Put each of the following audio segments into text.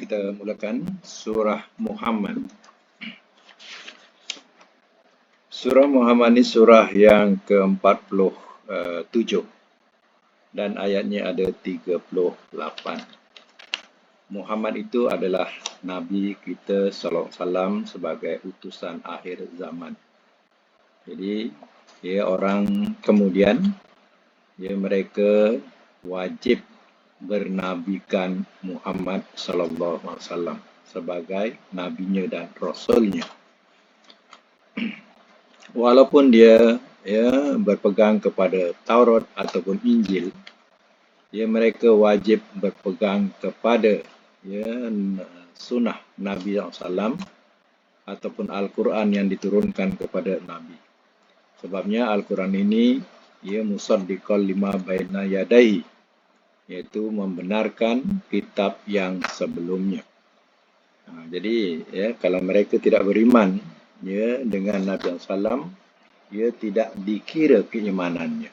kita mulakan surah Muhammad. Surah Muhammad ini surah yang ke-47 dan ayatnya ada 38. Muhammad itu adalah Nabi kita sallallahu alaihi wasallam sebagai utusan akhir zaman. Jadi dia orang kemudian mereka wajib bernabikan Muhammad sallallahu alaihi wasallam sebagai nabinya dan rasulnya. Walaupun dia berpegang kepada Taurat ataupun Injil, mereka wajib berpegang kepada sunnah Nabi SAW ataupun Al-Quran yang diturunkan kepada Nabi. Sebabnya Al-Quran ini musaddiqan lima baina yadayhi, iaitu membenarkan kitab yang sebelumnya. Jadi kalau mereka tidak beriman dengan Nabi SAW, tidak dikira keimanannya.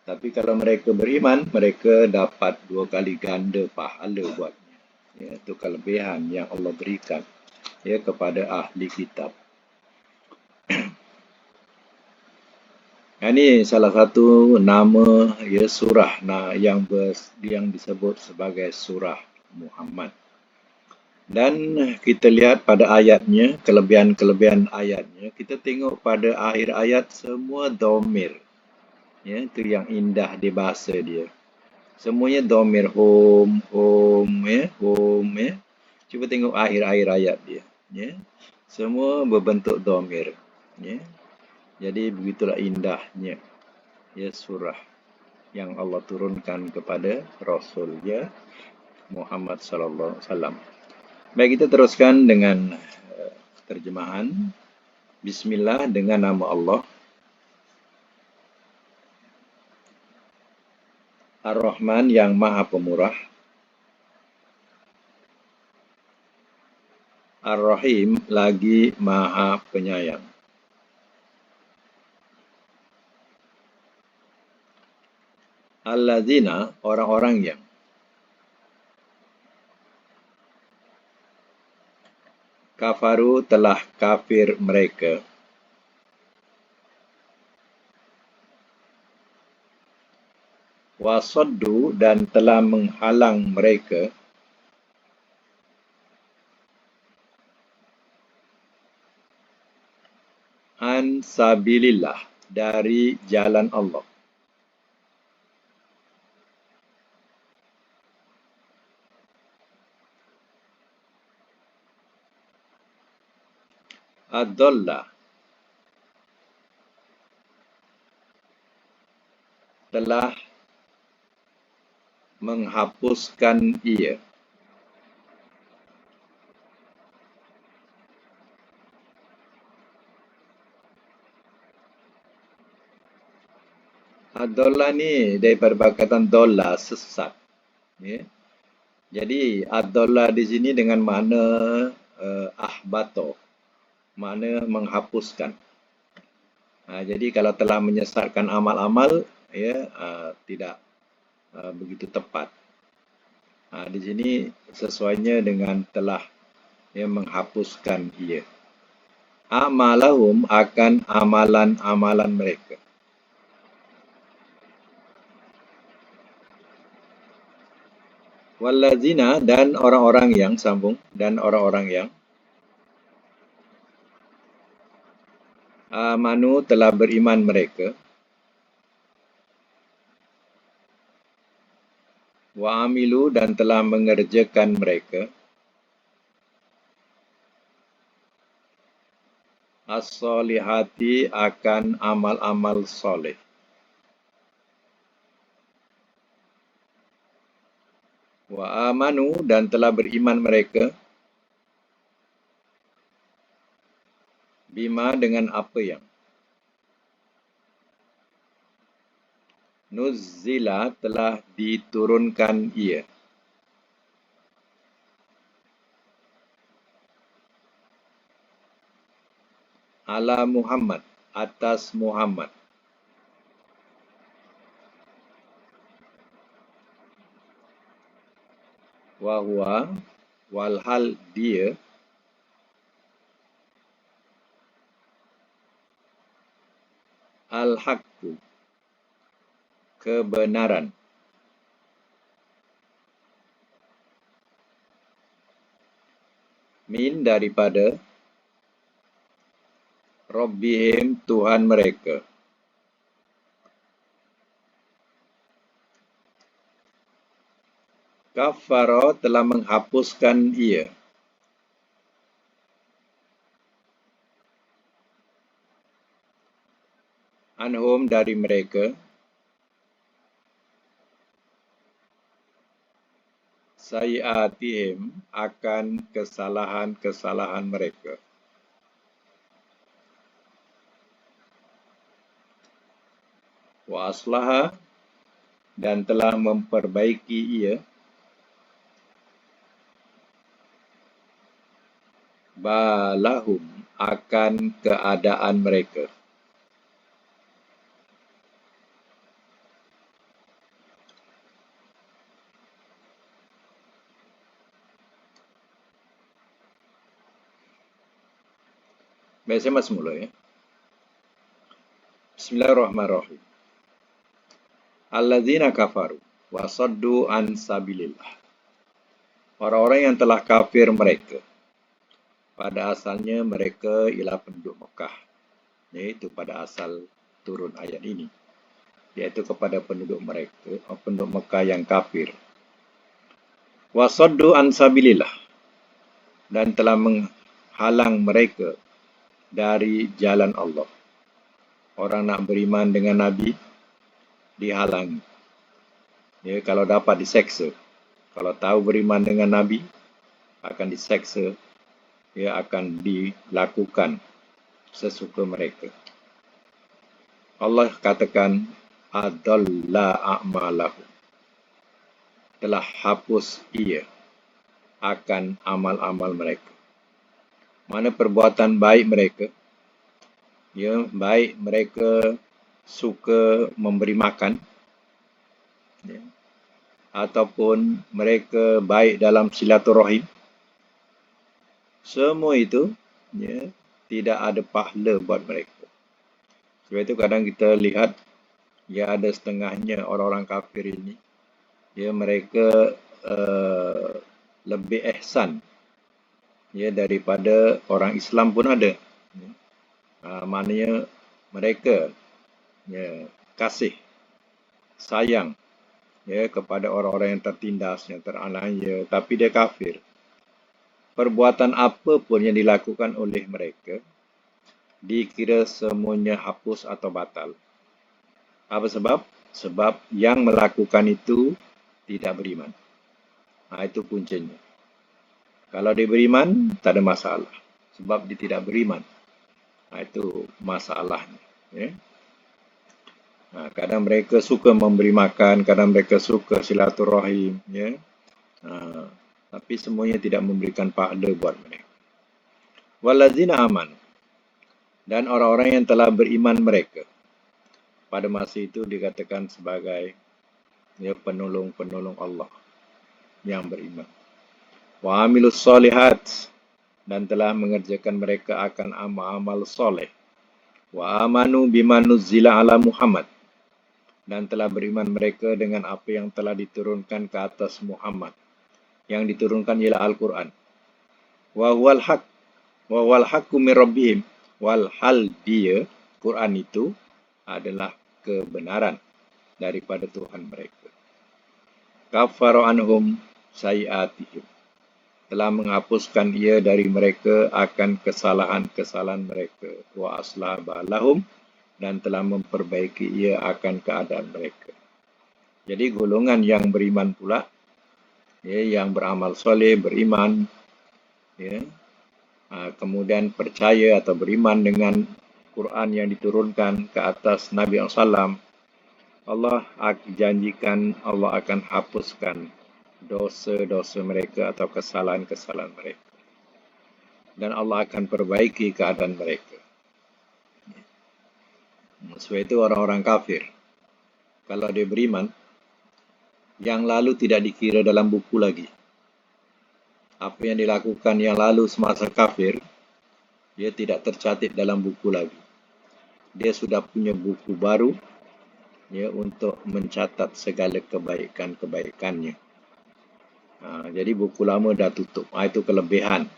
Tapi kalau mereka beriman, mereka dapat 2 kali ganda pahala buatnya. Itu kelebihan yang Allah berikan kepada ahli kitab. Ini salah satu nama surah yang disebut sebagai surah Muhammad. Dan kita lihat pada ayatnya, kelebihan-kelebihan ayatnya, kita tengok pada akhir ayat semua dhamir. Itu yang indah di bahasa dia. Semuanya dhamir, home. Cuba tengok akhir-akhir ayat dia. Semua berbentuk dhamir. Jadi begitulah indahnya surah yang Allah turunkan kepada Rasulnya Muhammad sallallahu alaihi wasallam. Baik, kita teruskan dengan terjemahan. Bismillah, dengan nama Allah. Ar-Rahman, yang Maha Pemurah. Ar-Rahim, lagi Maha Penyayang. Alladzina, orang-orang yang kafaru, telah kafir mereka. Wasaddu, dan telah menghalang mereka. An sabilillah, dari jalan Allah. Ad-dalla, telah menghapuskan ia. Ad-dalla ni daripada perkataan dolla, sesat. Jadi ad-dalla di sini dengan makna ahbato, makna menghapuskan. Jadi kalau telah menyesatkan amal-amal, tidak begitu tepat. Di sini sesuainya dengan telah menghapuskan ia. Amalahum, akan amalan-amalan mereka. Wallazina, dan orang-orang yang amanu, telah beriman mereka. Wa amilu, dan telah mengerjakan mereka. As-solihati, akan amal-amal soleh. Wa amanu, dan telah beriman mereka. Bima, dengan apa yang nuzzila, telah diturunkan ia. Ala Muhammad, atas Muhammad. Wa huwa, walhal dia al-haqqu, kebenaran, min daripada Rabbihim, Tuhan mereka. Kafara, telah menghapuskan ia. Anhum, dari mereka. Sayiatihim, akan kesalahan-kesalahan mereka. Wa aslaha, dan telah memperbaiki ia. Balahum, akan keadaan mereka. Baik, saya masuk mula ya. Bismillahirrahmanirrahim. Alladzina kafaru wa saddu an sabilillah. Orang-orang yang telah kafir mereka. Pada asalnya mereka ialah penduduk Mekah. Iaitu pada asal turun ayat ini. Iaitu kepada penduduk mereka, penduduk Mekah yang kafir. Wa saddu an sabilillah. Dan telah menghalang mereka dari jalan Allah. Orang nak beriman dengan Nabi dihalangi. Ya, kalau dapat diseksa. Kalau tahu beriman dengan Nabi akan diseksa, ya, akan dilakukan sesuka mereka. Allah katakan adalla a'malahu, telah hapus ia akan amal-amal mereka. Mana perbuatan baik mereka, ya, baik mereka suka memberi makan, ya, ataupun mereka baik dalam silaturahim, semua itu, ya, tidak ada pahala buat mereka. Sebab itu kadang kita lihat, ya, ada setengahnya orang-orang kafir ini, ya, mereka lebih ihsan, ya, daripada orang Islam pun ada. Maknanya mereka, ya, kasih sayang, ya, kepada orang-orang yang tertindas, yang teraniaya, tapi dia kafir. Perbuatan apa pun yang dilakukan oleh mereka dikira semuanya hapus atau batal. Apa sebab? Sebab yang melakukan itu tidak beriman. Itu puncanya. Kalau dia beriman, tak ada masalah. Sebab dia tidak beriman. Itu masalahnya. Ya? Kadang mereka suka memberi makan, kadang mereka suka silaturahim. Ya? Tapi semuanya tidak memberikan pahala buat mereka. Walazina aman. Dan orang-orang yang telah beriman mereka. Pada masa itu dikatakan sebagai, ya, penolong-penolong Allah yang beriman. Wa amilus solihat, dan telah mengerjakan mereka akan amal-amal soleh. Wa amanu bima nuzzila ala Muhammad, dan telah beriman mereka dengan apa yang telah diturunkan ke atas Muhammad. Yang diturunkan ialah Al-Quran. Wa huwal haq, wa huwal haqqu min rabbihim, walhal dia, Quran itu adalah kebenaran daripada Tuhan mereka. Kafara anhum sayiatihim, telah menghapuskan ia dari mereka akan kesalahan-kesalahan mereka. Wa aslah balahum, dan telah memperbaiki ia akan keadaan mereka. Jadi golongan yang beriman pula, ya, yang beramal soleh, beriman, ya, kemudian percaya atau beriman dengan Quran yang diturunkan ke atas Nabi SAW, Allah janjikan Allah akan hapuskan dosa-dosa mereka atau kesalahan-kesalahan mereka. Dan Allah akan perbaiki keadaan mereka. Sebab itu orang-orang kafir, kalau dia beriman, yang lalu tidak dikira dalam buku lagi. Apa yang dilakukan yang lalu semasa kafir, dia tidak tercatat dalam buku lagi. Dia sudah punya buku baru ya untuk mencatat segala kebaikan-kebaikannya. Jadi buku lama dah tutup. Itu kelebihan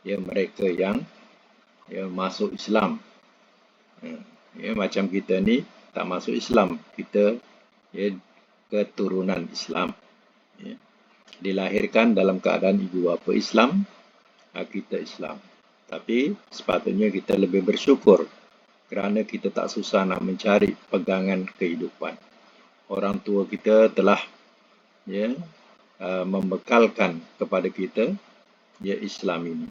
ya mereka yang ya masuk Islam. Ya, macam kita ni tak masuk Islam, kita ya keturunan Islam. Ya. Dilahirkan dalam keadaan ibu bapa Islam, kita Islam. Tapi sepatutnya kita lebih bersyukur kerana kita tak susah nak mencari pegangan kehidupan. Orang tua kita telah ya membekalkan kepada kita ya Islam ini.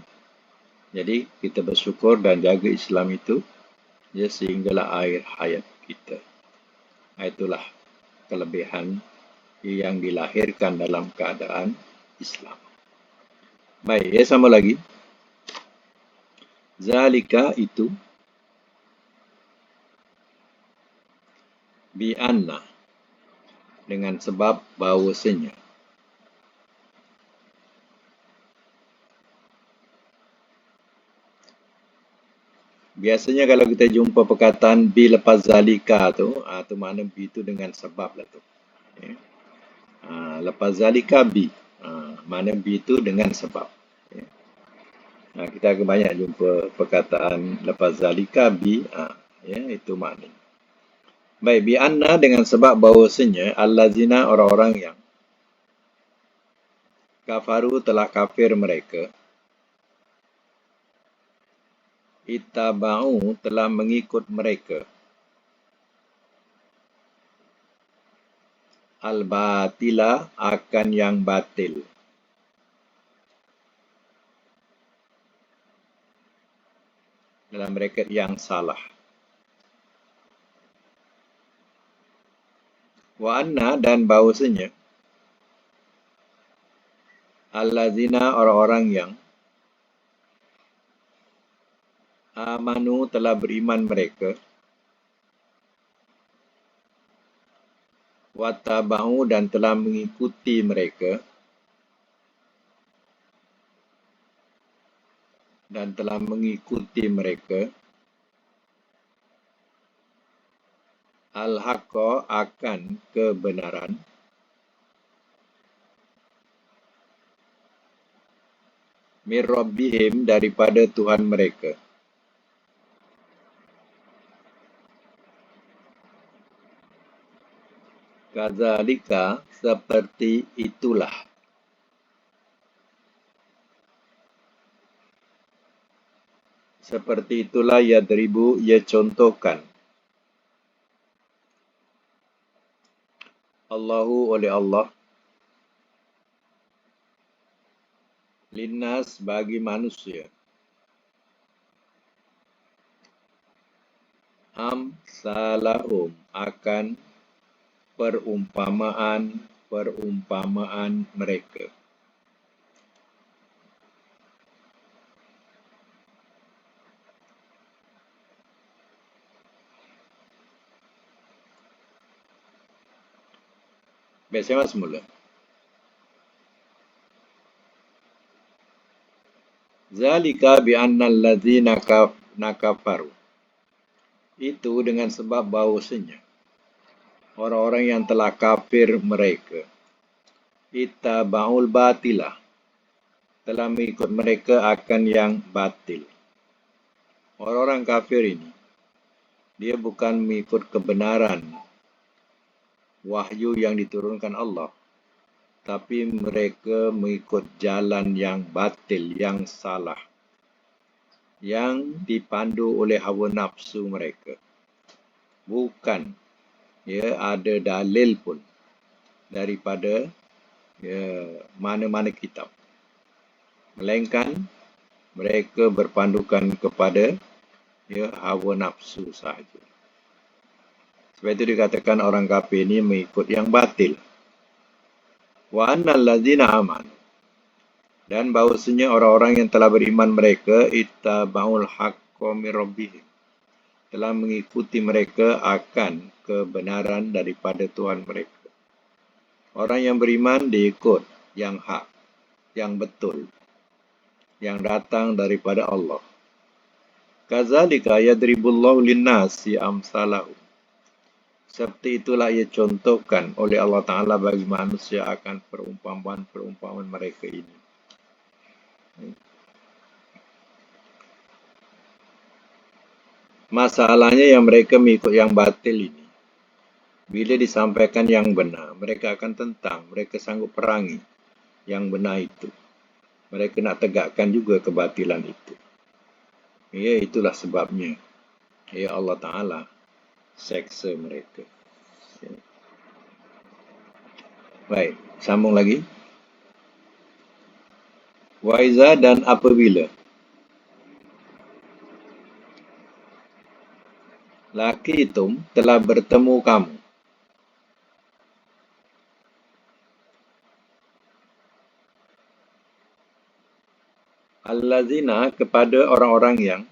Jadi kita bersyukur dan jaga Islam itu ya sehinggalah akhir hayat kita. Itulah kelebihan yang dilahirkan dalam keadaan Islam. Baik, ya sama lagi. Zalika itu bi'anna dengan sebab bahawasanya. Biasanya kalau kita jumpa perkataan bi lepas zalika tu, tu makna bi tu dengan sebab lah tu. Okay. Lepas zalika bi, makna bi tu dengan sebab. Okay. Kita akan banyak jumpa perkataan lepas zalika bi, ya, itu makna. Baik, bi anna dengan sebab bahawasanya allazina orang-orang yang kafaru telah kafir mereka, ittaba'u telah mengikut mereka, al-batila akan yang batil. Dalam bracket yang salah. Wa anna dan bahawasanya allazina orang-orang yang amanu telah beriman mereka, wattaba'u dan telah mengikuti mereka, al-haqqa akan kebenaran, mir rabbihim daripada Tuhan mereka. Kadzalika seperti itulah. Seperti itulah yadribu ia contohkan. Allahu oleh Allah. Linnas bagi manusia. Amsalahum akan perumpamaan mereka. Baik, saya semula. Zalika bi'anna allazina kafaru. Itu dengan sebab bahawasanya orang-orang yang telah kafir mereka, ittaba'ul batilah telah mengikut mereka akan yang batil. Orang-orang kafir ini dia bukan mengikut kebenaran wahyu yang diturunkan Allah, tapi mereka mengikut jalan yang batil, yang salah, yang dipandu oleh hawa nafsu mereka. Bukan ya ada dalil pun daripada ya, mana-mana kitab. Melainkan mereka berpandukan kepada ya, hawa nafsu sahaja. Sebab itu dikatakan orang kafir ini mengikut yang batil. Wa annal ladzina amanu dan bahawasanya orang-orang yang telah beriman mereka ittaba'ul haqqo min rabbihim telah mengikuti mereka akan kebenaran daripada Tuhan mereka. Orang yang beriman diikut yang hak, yang betul. yang datang daripada Allah. Kadzalika yadribullahu linnasi amsalahum. Seperti itulah ia contohkan oleh Allah Ta'ala bagi manusia akan perumpamaan-perumpamaan mereka ini. Masalahnya yang mereka mengikut yang batil ini. Bila disampaikan yang benar, mereka akan tentang, mereka sanggup perangi yang benar itu. Mereka nak tegakkan juga kebatilan itu. Ya, itulah sebabnya. Ya Allah Ta'ala seksa mereka. Baik, sambung lagi. Waiza dan apabila laki itu telah bertemu kamu. Allazina kepada orang-orang yang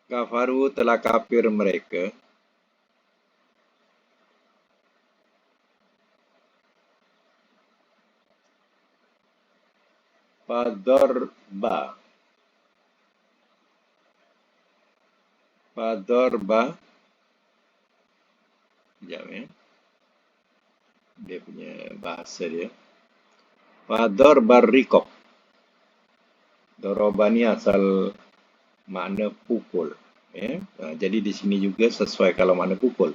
kafaru telah kafir mereka. Fadorba. Sekejap ya. Dia punya bahasa dia. Fadorba rikob. Doroba ni asal makna pukul. Ya. Jadi di sini juga sesuai kalau makna pukul.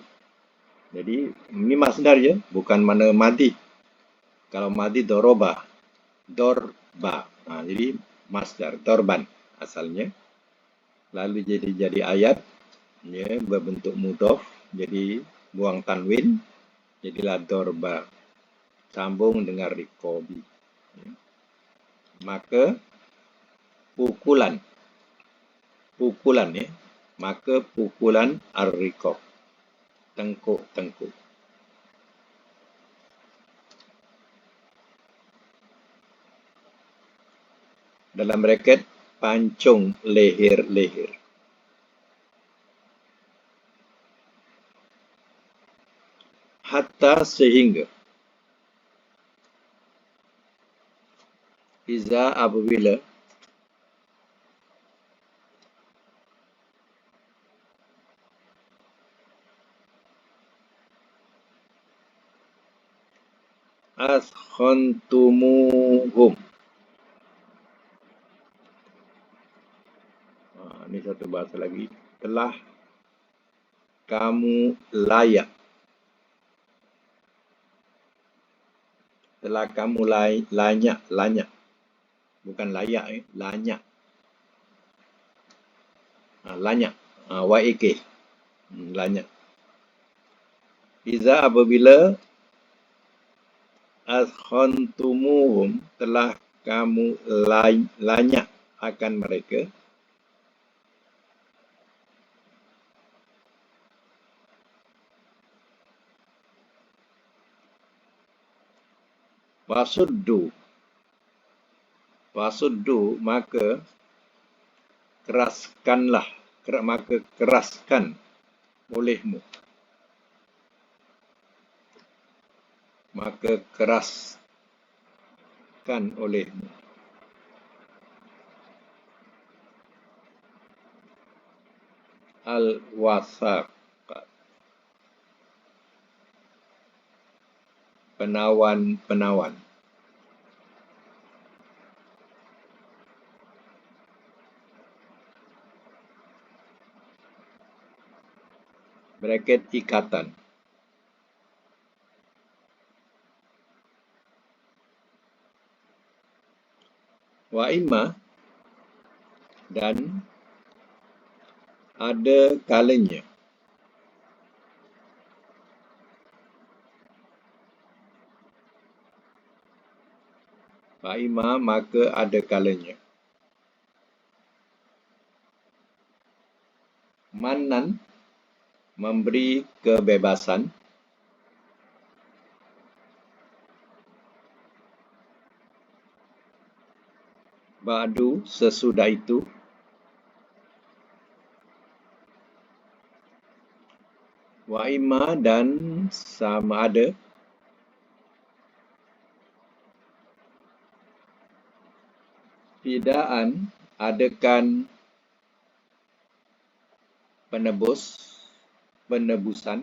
Jadi ini masdar je, bukan makna madi. Kalau madi doroba. Dorba. Jadi masdar, dorban asalnya. Lalu jadi ayat, ya, berbentuk mudhof, jadi buang tanwin, jadilah dorba. Sambung dengan rikobi. Ya. Maka pukulan ya, maka pukulan ar-rikob, tengkuk. Dalam braket pancung leher. Hatta sehingga iza apabila askhantumuhum. Ini satu bahasa lagi. Telah kamu layak. Telah kamu lanyak. Bukan layak, lanyak. Lanyak. YAK. Lanyak. Iza apabila askhantumuhum telah kamu lanyak akan mereka. Wasuddu maka keraskan olehmu. Al-wasaq, penawan. Braket ikatan. Wa imma dan ada kalanya. Wa imma maka ada kalanya. Manan memberi kebebasan. Ba'du sesudah itu. Wa imma dan sama ada Fidaan adakan penebusan,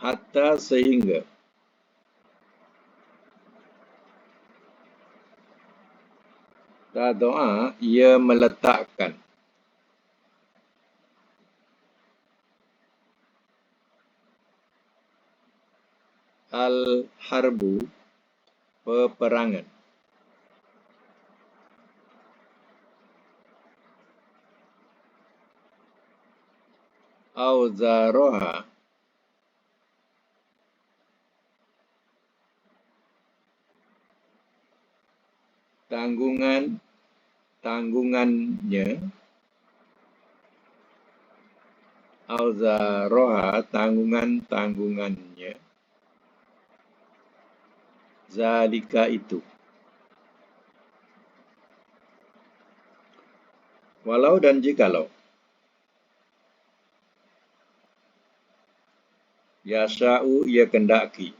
hatta sehingga doa ia meletakkan al-harbu peperangan auzaroha tanggungannya zalika itu. Walau dan jikalau yasha'u ia kendaki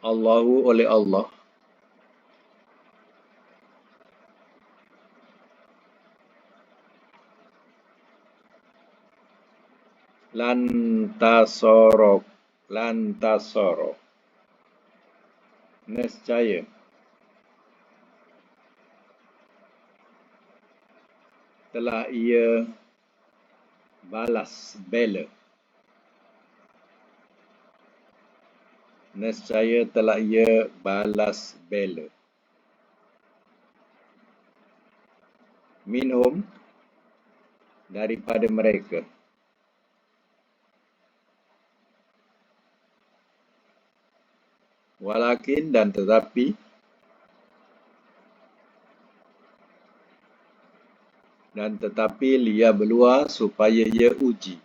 Allahu oleh Allah lantasoro nescaya telah ia balas bela minhum daripada mereka walakin dan tetapi liya belua supaya ia uji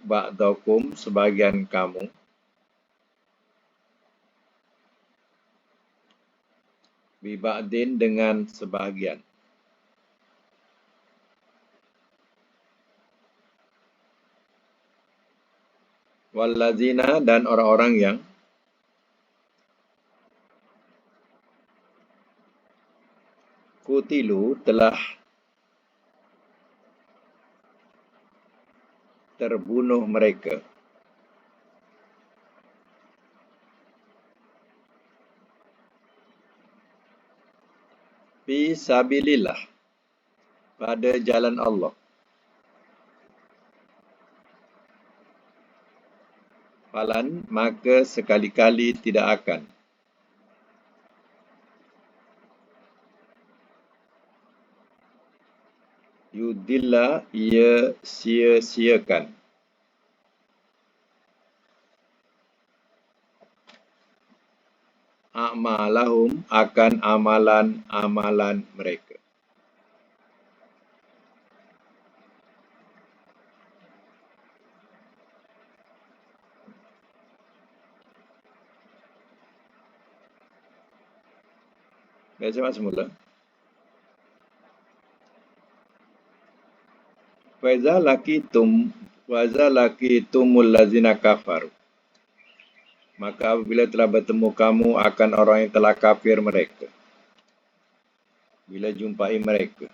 ba'dakum sebagian kamu biba'din dengan sebahagian wallazina dan orang-orang yang kutilu telah terbunuh mereka fi sabilillah pada jalan Allah falan maka sekali-kali tidak akan yudilla ia sia-siakan a'malahum akan amalan-amalan mereka. Baca semula. Wa iza laqitumul ladzina kafaru. Maka apabila telah bertemu kamu akan orang yang telah kafir mereka. Bila jumpai mereka.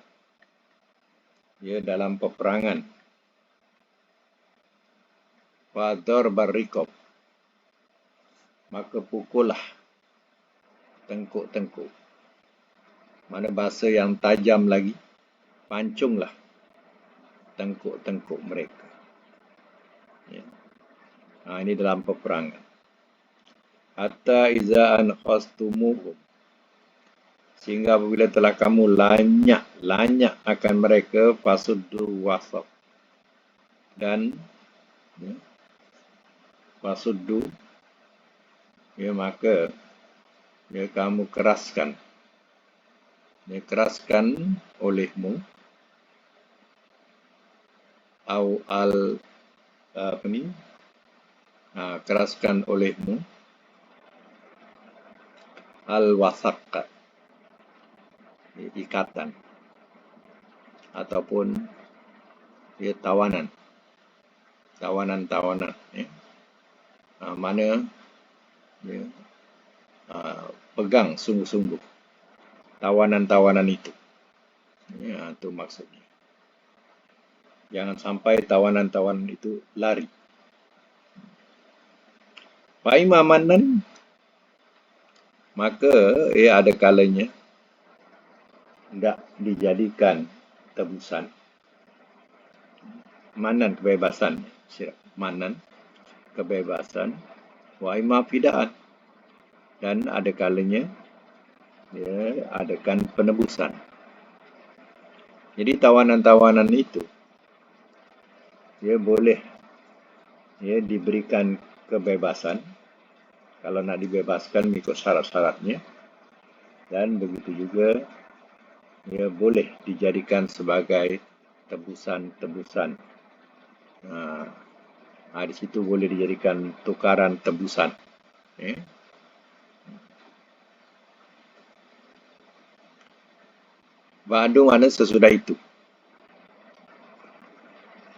Ya dalam peperangan. Fador barrikob. Maka pukullah tengkuk-tengkuk. Mana bahasa yang tajam lagi. Pancunglah tengkuk-tengkuk mereka. Ya. Ini dalam peperangan. Hatta iza'an khastumuhum. Sehingga apabila telah kamu lanyak akan mereka fasuddu wasab. Dan fasuddu maka kamu keraskan. Keraskan olehmu keraskan olehmu al-wasaqqa ikatan ataupun tawanan, tawanan, mana ya, pegang sungguh-sungguh tawanan-tawanan itu. Ya, itu maksudnya. Jangan sampai tawanan-tawanan itu lari. Faimamanan, maka ada kalanya tidak dijadikan tebusan. Manan kebebasan, manan kebebasan, wa imma fidaan, dan ada kalanya adakan penebusan. Jadi tawanan-tawanan itu boleh diberikan kebebasan kalau nak dibebaskan mengikut syarat-syaratnya, dan begitu juga boleh dijadikan sebagai tebusan-tebusan. Di situ boleh dijadikan tukaran tebusan. Ba'du mana sesudah itu.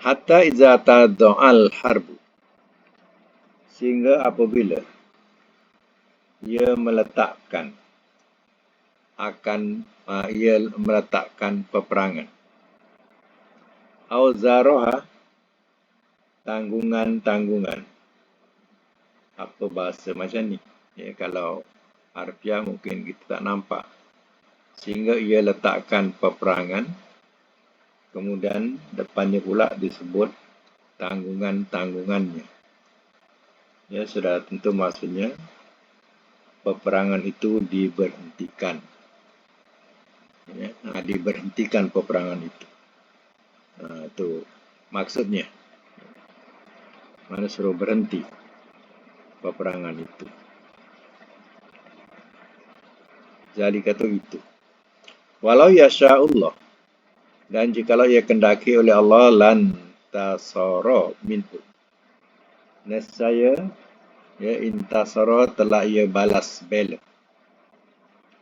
Hatta iza tada'al harbu, sehingga apabila ia meletakkan peperangan. Auzaroha, tanggungan. Apa bahasa macam ni? Kalau harfiah mungkin kita tak nampak. Sehingga ia letakkan peperangan, kemudian depannya pula disebut tanggungannya. Sudah tentu maksudnya peperangan itu diberhentikan. Diberhentikan peperangan itu. Itu maksudnya. Mana suruh berhenti peperangan itu. Jadi kata itu. Walau yasha'ullah, dan jikalau ia kendaki oleh Allah, lan tasara minhu, nescaya intasara telah ia balas bela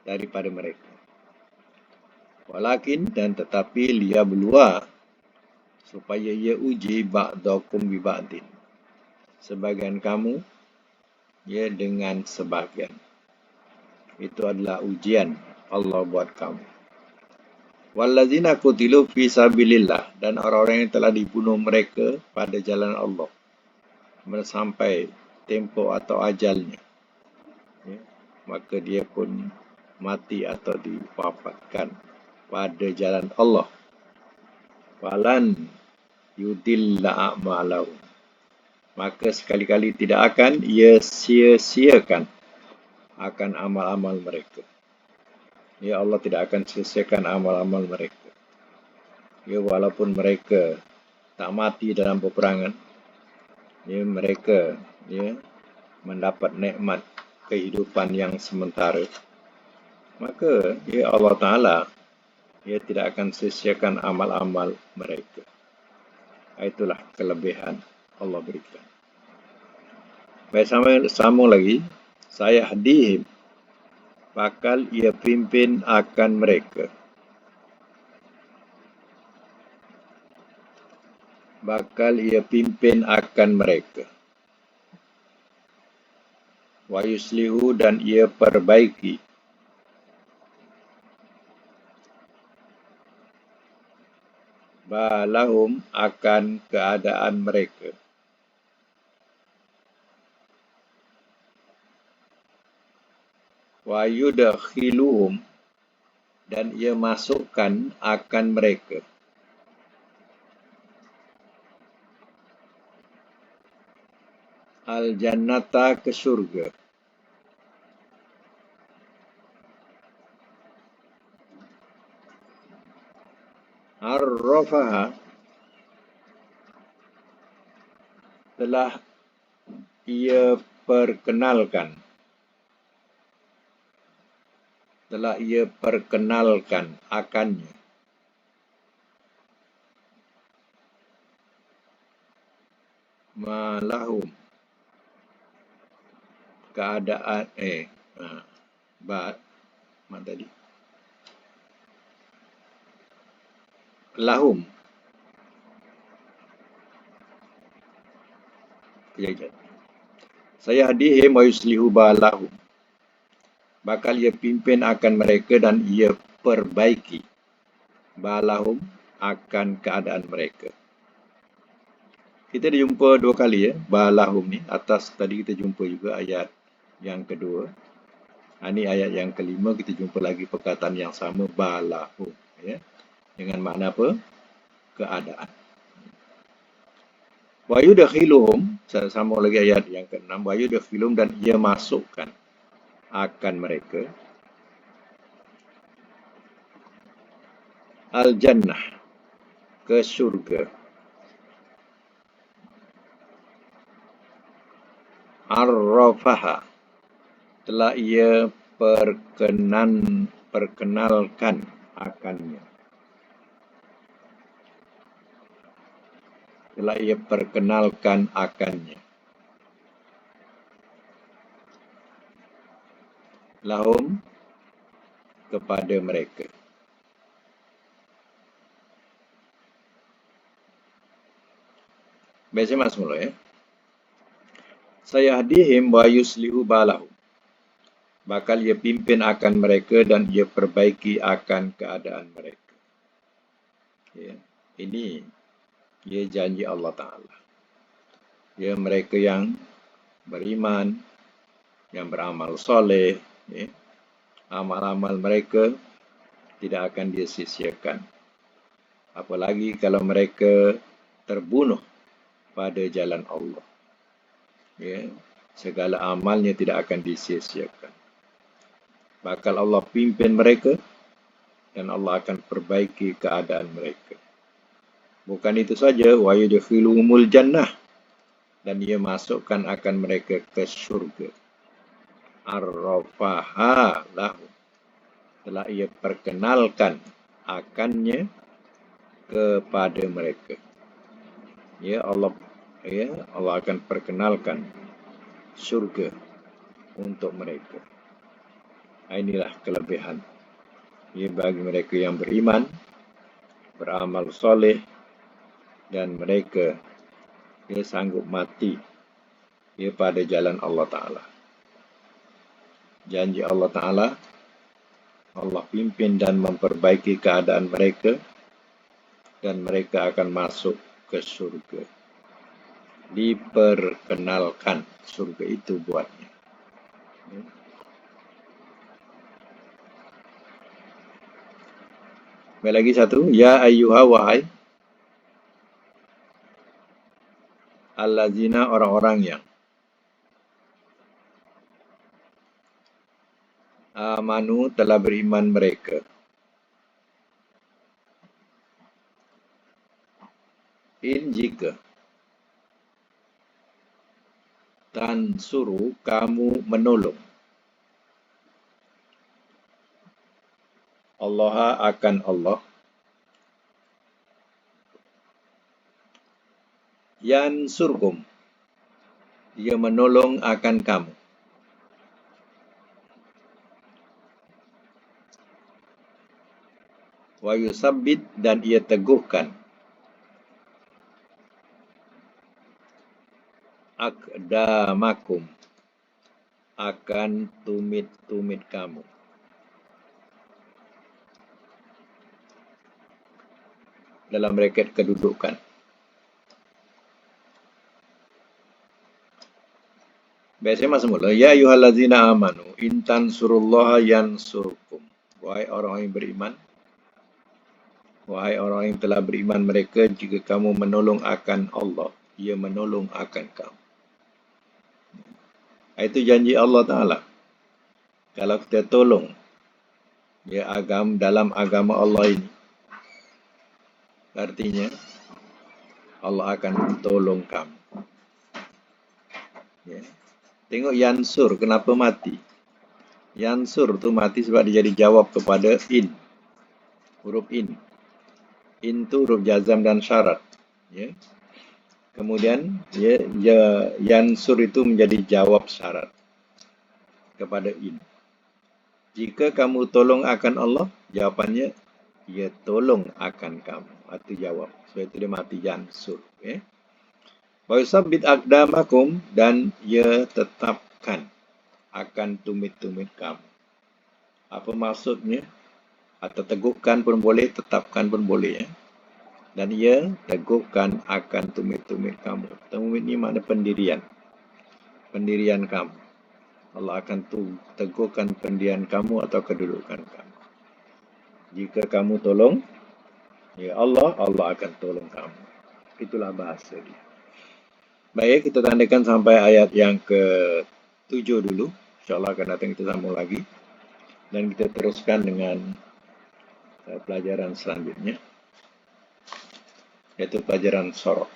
daripada mereka. Walakin, dan tetapi, liyabluwa, supaya ia uji ba'dakum bi ba'din, sebagian kamu dengan sebagian. Itu adalah ujian Allah buat kamu. Wallazina qutilu fi sabilillah, dan orang-orang yang telah dibunuh mereka pada jalan Allah sampai tempoh atau ajalnya, maka dia pun mati atau diwafatkan pada jalan Allah. Falan yudilla a'malahu, maka sekali-kali tidak akan ia sia-siakan akan amal-amal mereka. Allah tidak akan sia-siakan amal-amal mereka. Walaupun mereka tak mati dalam peperangan, mereka mendapat nikmat kehidupan yang sementara, maka Allah Ta'ala tidak akan sia-siakan amal-amal mereka. Itulah kelebihan Allah berikan. Baik, sambung lagi. Saya hadihim, bakal ia pimpin akan mereka. Wa yuslihu, dan ia perbaiki. Balahum, akan keadaan mereka. Wa yudakhiluhum, dan ia masukkan akan mereka. Al-jannata, ke syurga. Ar-rafaha, telah ia perkenalkan. Akannya. Malahum, keadaan mana tadi? lahum. Kejap. Sayahdihim wa yuslihu balahum. Bakal ia pimpin akan mereka dan ia perbaiki balahum akan keadaan mereka. Kita dah jumpa dua kali balahum ni. Atas tadi kita jumpa juga ayat yang kedua. Ini ayat yang kelima kita jumpa lagi perkataan yang sama balahum. Dengan makna apa? Keadaan. Wa yudkhiluhum, sama lagi ayat yang ke-6, wa yudkhiluhum dan ia masukkan akan mereka al-jannah, ke syurga, arrafaha, telah ia perkenalkan akannya. Telah ia perkenalkan akannya. Lahum, kepada mereka. Biasa mas mula Sayahdihim wa yuslihu balahum. Bakal ia pimpin akan mereka dan ia perbaiki akan keadaan mereka. Ini janji Allah Ta'ala. Mereka yang beriman, yang beramal soleh, amal-amal mereka tidak akan disia-siakan. Apalagi kalau mereka terbunuh pada jalan Allah. Segala amalnya tidak akan disia-siakan. Bakal Allah pimpin mereka dan Allah akan perbaiki keadaan mereka. Bukan itu saja, wa yudkhiluhumul jannah, dan ia masukkan akan mereka ke syurga. Arrafaha lahum, telah ia perkenalkan akannya kepada mereka. Allah akan perkenalkan syurga untuk mereka. Inilah kelebihan bagi mereka yang beriman, beramal soleh, dan mereka sanggup mati pada jalan Allah Ta'ala. Janji Allah Ta'ala, Allah pimpin dan memperbaiki keadaan mereka, dan mereka akan masuk ke surga. Diperkenalkan surga itu buatnya. Lagi satu, ya ayyuha wahai allazina, orang-orang yang amanu, telah beriman mereka. In, jika tansuru, kamu menolong Allah akan Allah, yansurkum, dia menolong akan kamu, wa yusabbit, dan ia teguhkan aqdamakum, akan tumit-tumit kamu. Dalam braket kedudukan. Biasanya mas mula, ya ayyuhallazina amanu in tansurullaha yansurkum. Wahai orang yang beriman, wahai orang yang telah beriman mereka, jika kamu menolong akan Allah, ia menolong akan kamu. Itu janji Allah Ta'ala. Kalau kita tolong dalam agama Allah ini, artinya Allah akan tolong kamu. Tengok yansur, kenapa mati? Yansur tu mati sebab dia jadi jawab kepada in. Huruf in. In tu huruf jazam dan syarat. Kemudian yansur itu menjadi jawab syarat kepada in. Jika kamu tolong akan Allah, jawapannya ia tolong akan kamu. Atau jawab. Sebab itu dia mati jansur. Wa yusabbit aqdamakum, dan ia tetapkan akan tumit-tumit kamu. Apa maksudnya? Atau teguhkan pun boleh, tetapkan pun boleh. Dan ia teguhkan akan tumit-tumit kamu. Tumit ni makna pendirian. Pendirian kamu. Allah akan teguhkan pendirian kamu atau kedudukan kamu. Jika kamu tolong, ya Allah, Allah akan tolong kamu. Itulah bahasa dia. Baik, kita tandakan sampai ayat yang ke-7 dulu. InsyaAllah akan datang kita sambung lagi. Dan kita teruskan dengan pelajaran selanjutnya, yaitu pelajaran sorok.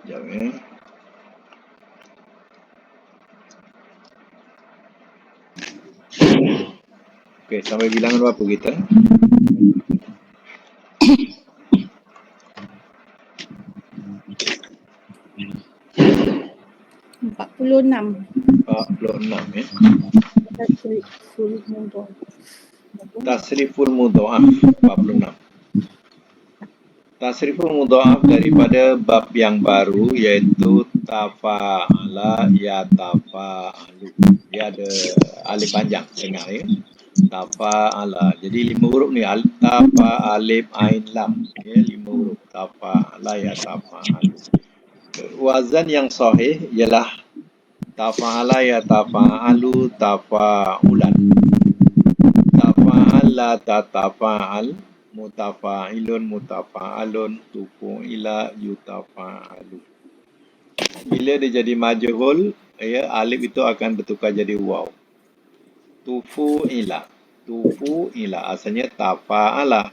Sekejap ya. Okey, sampai bilangan berapa kita? Enam. 46 ya. Tasriful mudha'af 46. Tasriful mudha'af daripada bab yang baru, iaitu tafa'ala yatafa'alu. Dia ada alif panjang, dengar ya. Tafa'ala. Jadi 5 huruf ni, tafa, alif, ain, lam. Ya, 5 huruf. Tafa'ala yatafa'alu. Wazan yang sahih ialah tafa'ala yatafa'alu tafa'ulan. Tafa'ala tatafa'al, mutafa'ilun mutafa'alun, tufu'ila yutafa'alu. Bila dia jadi majhul, ya, alif itu akan bertukar jadi waw. Tufu'ila. Tufu'ila. Asalnya tafa'ala.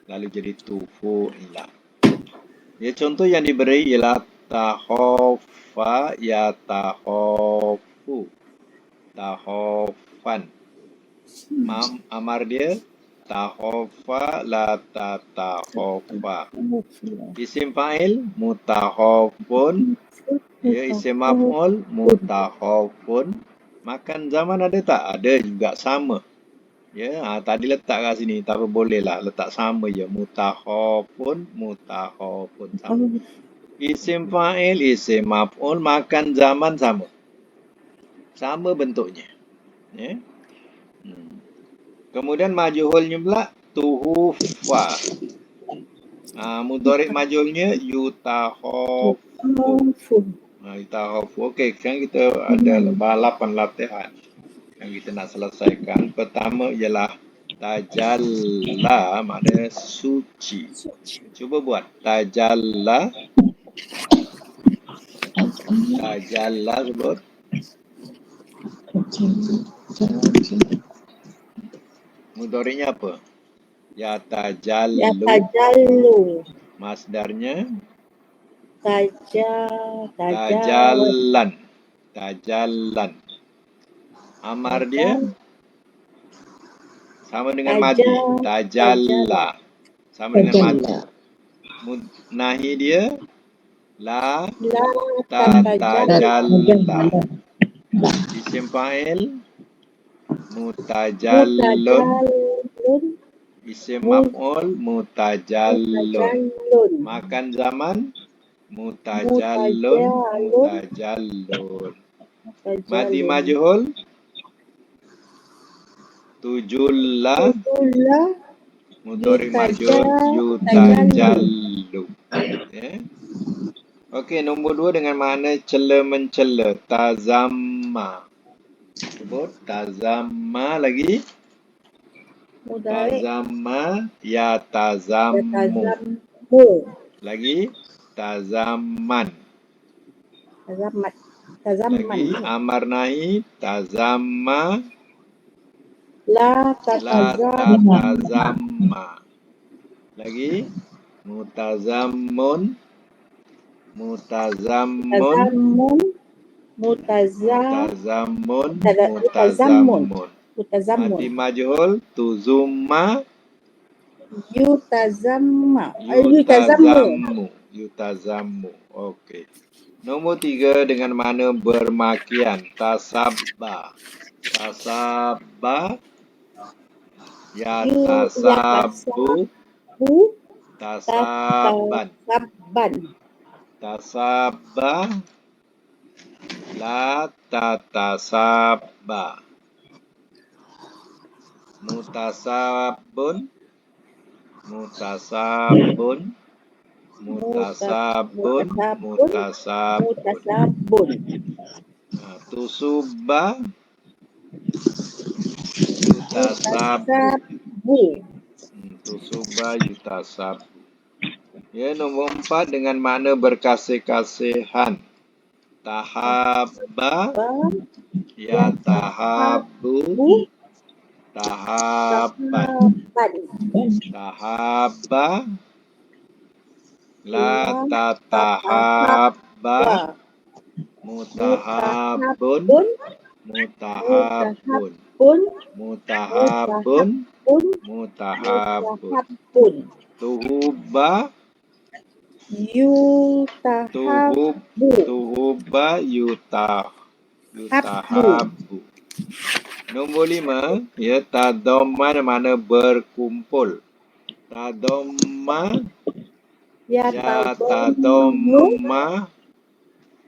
Lalu jadi tufu'ila. Ya, contoh yang diberi ialah takhofa yatakhofu. Takhofan. Amar dia takhofa la tatakhofa. Isim fa'il mutakhofun. Ya, isim maf'ul mutakhofun. Makan zaman ada tak? Ada juga, sama. Ya, tadi letak kat sini, tak apa, boleh lah letak sama je. Mutakhofun mutakhofun sama. Isim fa'il, isim maf'ul, makan zaman sama. Sama bentuknya. Ya. Kemudian majhulnya pula tuhufa. Mudhari' majhulnya yutakhofu. Yutakhofu. Okey, sekarang kita ada 8 latihan yang kita nak selesaikan. Pertama ialah tajalla, maknanya suci. Cuba buat. Tajalla. Tajalla sebut. Mudhari'nya apa? Yatajallu. Yatajallu. Masdarnya Tajallan. Tajallan. Amar dia sama dengan madi. Tajalla. Sama dengan madi. Nahi dia la tatajalla. Isim fa'il mutajallun. Isim maf'ul mutajallun. Makan zaman mutajallun mutajallun. Madi majhul tujulla. Mudhari' majhul yutajallu. Ya. Okey, nombor 2 dengan makna cela mencela, tazamma. Sebut tazamma lagi. Tazamma yatazammu. Lagi tazamman. Lagi amar nahi tazamma la tatazamma. Lagi mutazammun. Mutazammun. Mati majhul tuzumma. Yutazammu. Okey. Nombor 3 dengan makna bermakian, tasabba. tasaba, Yu yatasabu, yatasabu. tasaban, Tasaban. tasaba, la tatasaba, mutasabun, mutasabun, mutasabun, mutasabun. Mutasabun. Tusuba, yutasabu. Mutasabu. Tusuba, yutasabu. Ya, nombor 4 dengan makna berkasih-kasihan. Tahabba, ya tahabu, tahaban. Tahabba, la tatahabba, mutahabun, mutahabun, mutahabun, mutahabun. Tuhuba, tuhuba, yutahabu. Nombor 5, ya, tadamma mana berkumpul. Tadamma, ya tadamma,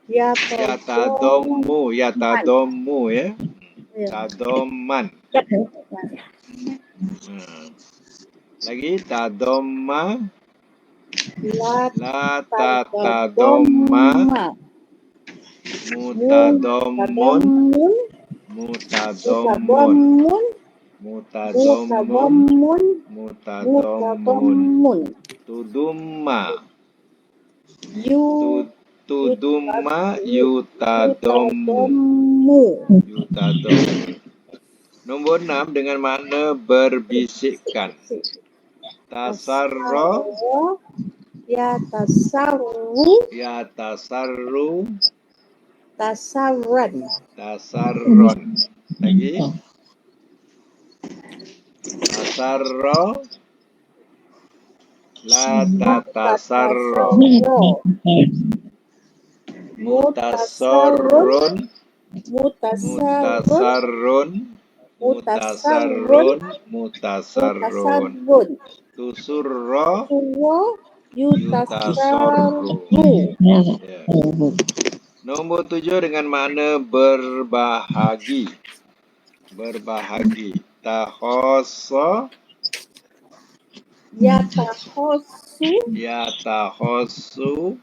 ya tadammu, ya tadammu, ya. Tadamman. Lagi tadamma, la tatadamma, mutadammun, mutadammun, mutadammun, mutadammun. Tudumma, tudumma, yutadammu, yutadammu. Nombor 6 dengan makna berbisikkan. Tasarra, Yatasarru. yatasarru, Tasarran. tasarron. Lagi. Tasarra, la tatasarra. Mutasarrun, mutasarrun, mutasarrun, mutasarrun. Tusurra, yutasarru. Ya. Nombor 7 dengan makna berbahagi. Berbahagi. Tahossa, Yatahossu. yatahossu,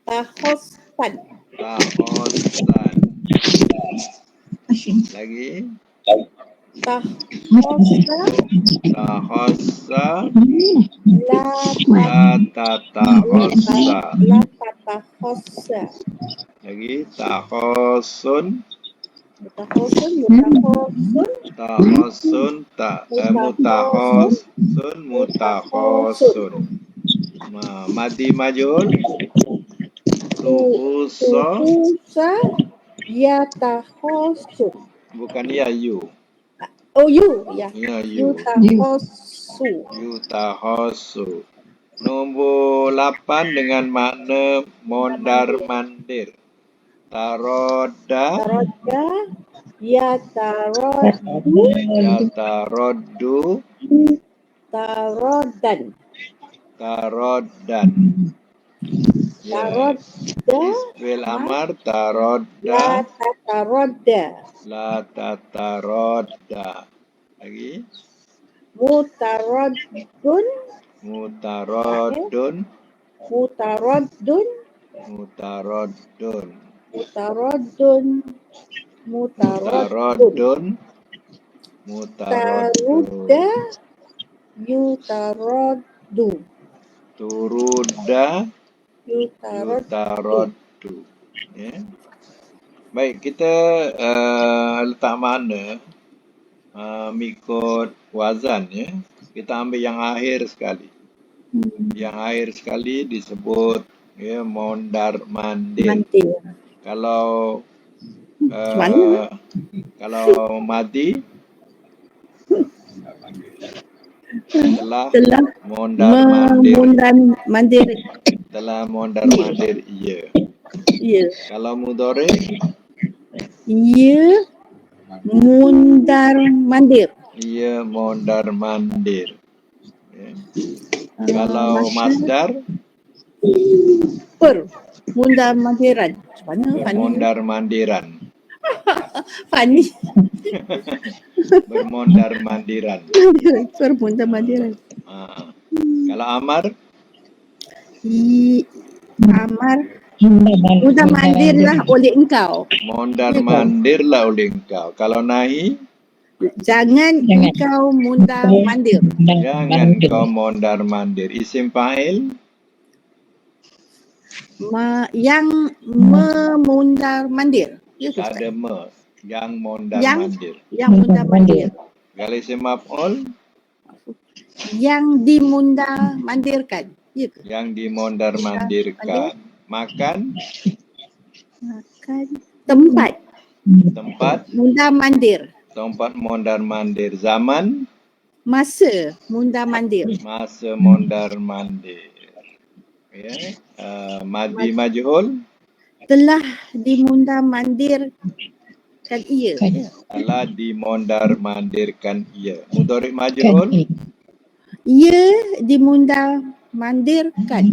Tahossan. tahossan. Lagi. Tahossa. Tahossa, La tatahossa. tatahossa. Lagi. Tahossun, Mutahossun. tahossun, mutahossun, mutahossun. Madi majul. Tuhussa, Tuhusa. Yatahossun. bukan ya, you. Oh, you. Ya. Ya, you. Yutahossu. Yutahossu. Nombor 8 dengan makna mondar-mandir. Taroda, Taroda. Yataroddu. yataroddu, Tarodan. tarodan. Ya. Tarodda. Fi'il amar taroda, La tatarodda. la tataroda. Lagi. Mutaroddun. Mutaroddun, Mutaroddun. mutaroddun. Mutaroddun. Mutaroddun. Mutaroddun, mutaroddun. Tarudda. Yutaroddu. Turuda, Yutaroddu. yutaroddu. Ya. Baik, kita letak mana mengikut wazan, ya. Kita ambil yang akhir sekali. Yang akhir sekali disebut, ya, mondar-mandir. Kalau kalau madi telah mondar-mandir. Telah mondar-mandir, iya. Ya. Kalau mudhari, Ya Mundar mandir. Ia mondar-mandir. Ya. Kalau masdar, Mundar mandiran. Mana Fani? mondar-mandiran. Fani. Bermondar-mandiran. Mundar mandiran. Kalau amar, Amar. Mundar mandirlah oleh engkau. mondar-mandirlah oleh engkau. Kalau nahi, Jangan engkau mundar mandir. jangan kau mondar-mandir. Isim fa'il, Yang memundar mandir. Ya ke tak Ustaz? ada me. Yang mondar-mandir. Yang mundar mandir. Kalau isim maf'ul, Yang dimundar mandirkan. Ya ke? yang dimondar-mandirkan. Makan, Makan tempat. tempat, Mundar mandir. tempat mondar-mandir. Zaman, Masa mundar mandir. masa mondar-mandir. Ya. Madi majhul, Telah dimundar mandirkan ia. Ya. telah dimondar-mandirkan ia. Mudhari' majhul, Ia dimundar mandirkan.